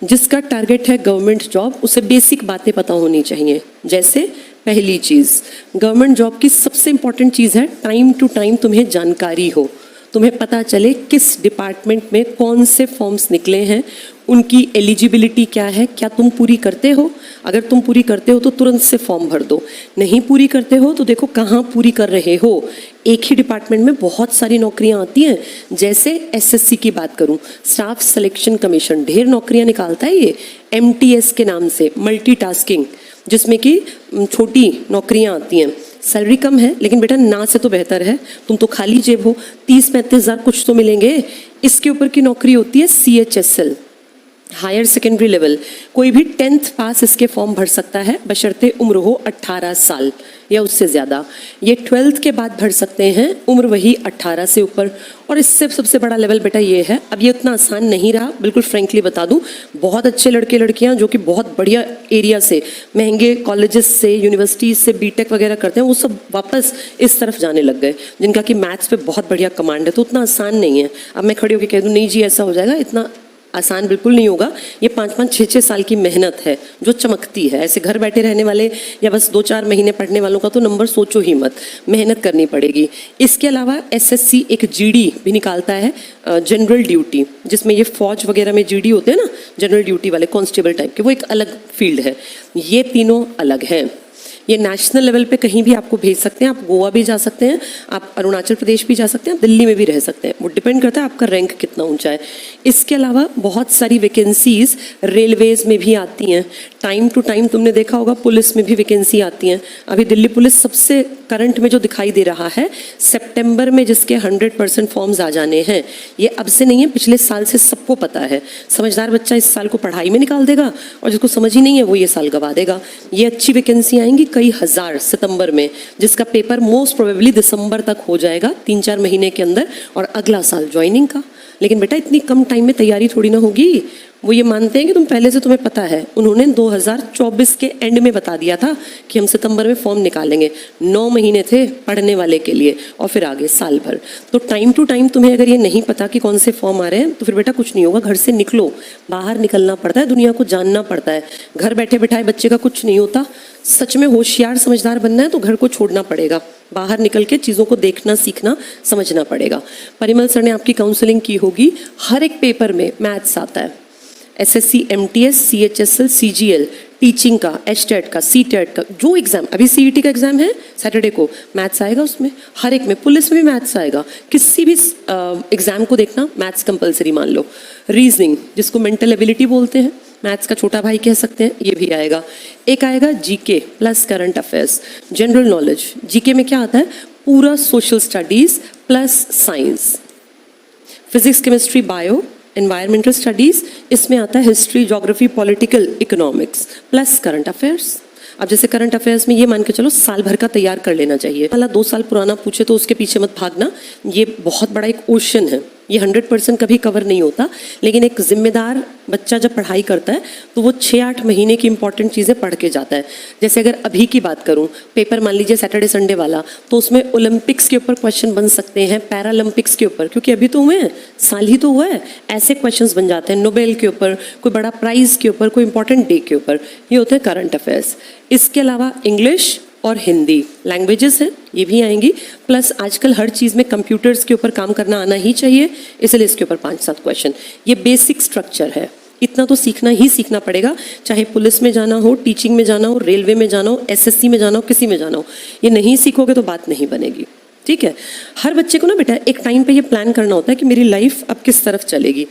जिसका टारगेट है government job, उसे बेसिक बातें पता होनी चाहिए। जैसे पहली चीज़, गवर्नमेंट जॉब की सबसे इंपॉर्टेंट चीज़ है टाइम टू टाइम तुम्हें जानकारी हो, तुम्हें पता चले किस डिपार्टमेंट में कौन से फॉर्म्स निकले हैं, उनकी एलिजिबिलिटी क्या है, क्या तुम पूरी करते हो। अगर तुम पूरी करते हो तो तुरंत से फॉर्म भर दो, नहीं पूरी करते हो तो देखो कहाँ पूरी कर रहे हो। एक ही डिपार्टमेंट में बहुत सारी नौकरियां आती हैं। जैसे एसएससी की बात करूं, स्टाफ सिलेक्शन कमीशन ढेर नौकरियां निकालता है। ये एमटीएस के नाम से, मल्टीटास्किंग, जिसमें कि छोटी नौकरियां आती हैं। सैलरी कम है लेकिन बेटा ना से तो बेहतर है, तुम तो खाली जेब हो, 30-35 हज़ार कुछ तो मिलेंगे। इसके ऊपर की नौकरी होती है CHSL, हायर सेकेंडरी लेवल। कोई भी 10th पास इसके फॉर्म भर सकता है, बशर्ते उम्र हो 18 साल या उससे ज़्यादा। ये 12th के बाद भर सकते हैं, उम्र वही 18 से ऊपर। और इससे सबसे बड़ा लेवल बेटा ये है, अब ये उतना आसान नहीं रहा, बिल्कुल फ्रेंकली बता दूं। बहुत अच्छे लड़के लड़कियां जो कि बहुत बढ़िया एरिया से, महंगे कॉलेजेस से, यूनिवर्सिटीज से बीटेक वगैरह करते हैं, वो सब वापस इस तरफ जाने लग गए, जिनका कि मैथ्स पे बहुत बढ़िया कमांड है। तो उतना आसान नहीं है। अब मैं खड़ी होकर कह दूँ नहीं जी ऐसा हो जाएगा, इतना आसान बिल्कुल नहीं होगा। ये 5-5, 6-6 साल की मेहनत है जो चमकती है। ऐसे घर बैठे रहने वाले या बस 2-4 महीने पढ़ने वालों का तो नंबर सोचो ही मत, मेहनत करनी पड़ेगी। इसके अलावा एसएससी एक जीडी भी निकालता है, जनरल ड्यूटी, जिसमें ये फौज वगैरह में जीडी होते हैं ना, जनरल ड्यूटी वाले कांस्टेबल टाइप के, वो एक अलग फील्ड है। ये तीनों अलग हैं। ये नेशनल लेवल पे कहीं भी आपको भेज सकते हैं। आप गोवा भी जा सकते हैं, आप अरुणाचल प्रदेश भी जा सकते हैं, आप दिल्ली में भी रह सकते हैं। वो डिपेंड करता है आपका रैंक कितना ऊंचा है। इसके अलावा बहुत सारी वैकेंसीज रेलवेज में भी आती हैं। टाइम टू टाइम तुमने देखा होगा पुलिस में भी वैकेंसी आती हैं। अभी दिल्ली पुलिस सबसे करंट में जो दिखाई दे रहा है, सितंबर में जिसके 100% फॉर्म्स आ जाने हैं। ये अब से नहीं है, पिछले साल से सबको पता है। समझदार बच्चा इस साल को पढ़ाई में निकाल देगा और जिसको समझ ही नहीं है वो ये साल गवा देगा। ये अच्छी वैकेंसी आएंगी कई हज़ार सितंबर में, जिसका पेपर मोस्ट प्रोबेबली दिसंबर तक हो जाएगा, 3-4 महीने के अंदर, और अगला साल ज्वाइनिंग का। लेकिन बेटा इतनी कम टाइम में तैयारी थोड़ी ना होगी। वो ये मानते हैं कि तुम पहले से तुम्हें पता है। उन्होंने 2024 के एंड में बता दिया था कि हम सितंबर में फॉर्म निकालेंगे। 9 महीने थे पढ़ने वाले के लिए और फिर आगे साल भर। तो टाइम टू टाइम तुम्हें अगर ये नहीं पता कि कौन से फॉर्म आ रहे हैं तो फिर बेटा कुछ नहीं होगा। घर से निकलो, बाहर निकलना पड़ता है, दुनिया को जानना पड़ता है। घर बैठे बैठाए बच्चे का कुछ नहीं होता। सच में होशियार समझदार बनना है तो घर को छोड़ना पड़ेगा, बाहर निकल के चीज़ों को देखना, सीखना, समझना पड़ेगा। परिमल सर ने आपकी काउंसलिंग की होगी। हर एक पेपर में मैथ्स आता है, SSC, MTS, CHSL, CGL, teaching का, एचटेट का, सीटेट का, जो एग्जाम, अभी सीईटी का एग्जाम है सैटरडे को, मैथ्स आएगा उसमें। हर एक में, पुलिस में भी मैथ्स आएगा। किसी भी एग्जाम को देखना मैथ्स कंपलसरी मान लो। रीजनिंग, जिसको मेंटल एबिलिटी बोलते हैं, मैथ्स का छोटा भाई कह सकते हैं, ये भी आएगा। एक आएगा GK plus current affairs, general knowledge. GK में क्या आता है? पूरा social studies plus science, physics, chemistry, bio, environmental studies. इसमें आता है history, geography, political, economics plus current affairs. अब जैसे करंट अफेयर्स में ये मान के चलो साल भर का तैयार कर लेना चाहिए। वाला 2 साल पुराना पूछे तो उसके पीछे मत भागना। ये बहुत बड़ा एक ओशन है, ये 100% कभी कवर नहीं होता। लेकिन एक जिम्मेदार बच्चा जब पढ़ाई करता है तो वो 6-8 महीने की इंपॉर्टेंट चीज़ें पढ़ के जाता है। जैसे अगर अभी की बात करूं, पेपर मान लीजिए सैटरडे संडे वाला, तो उसमें ओलंपिक्स के ऊपर क्वेश्चन बन सकते हैं, पैरालंपिक्स के ऊपर, क्योंकि अभी तो हुए हैं, साल ही तो हुआ है, ऐसे क्वेश्चंस बन जाते हैं। नोबेल के ऊपर, कोई बड़ा प्राइज के ऊपर, कोई इंपॉर्टेंट डे के ऊपर, ये होते हैं करंट अफेयर्स। इसके अलावा इंग्लिश और हिंदी लैंग्वेजेस हैं, ये भी आएंगी। प्लस आजकल हर चीज़ में कंप्यूटर्स के ऊपर काम करना आना ही चाहिए, इसलिए इसके ऊपर 5-7 क्वेश्चन। ये बेसिक स्ट्रक्चर है, इतना तो सीखना ही सीखना पड़ेगा। चाहे पुलिस में जाना हो, टीचिंग में जाना हो, रेलवे में जाना हो, एसएससी में जाना हो, किसी में जाना हो, ये नहीं सीखोगे तो बात नहीं बनेगी। ठीक है। हर बच्चे को ना बेटा एक टाइम पे ये प्लान करना होता है कि मेरी लाइफ अब किस तरफ चलेगी।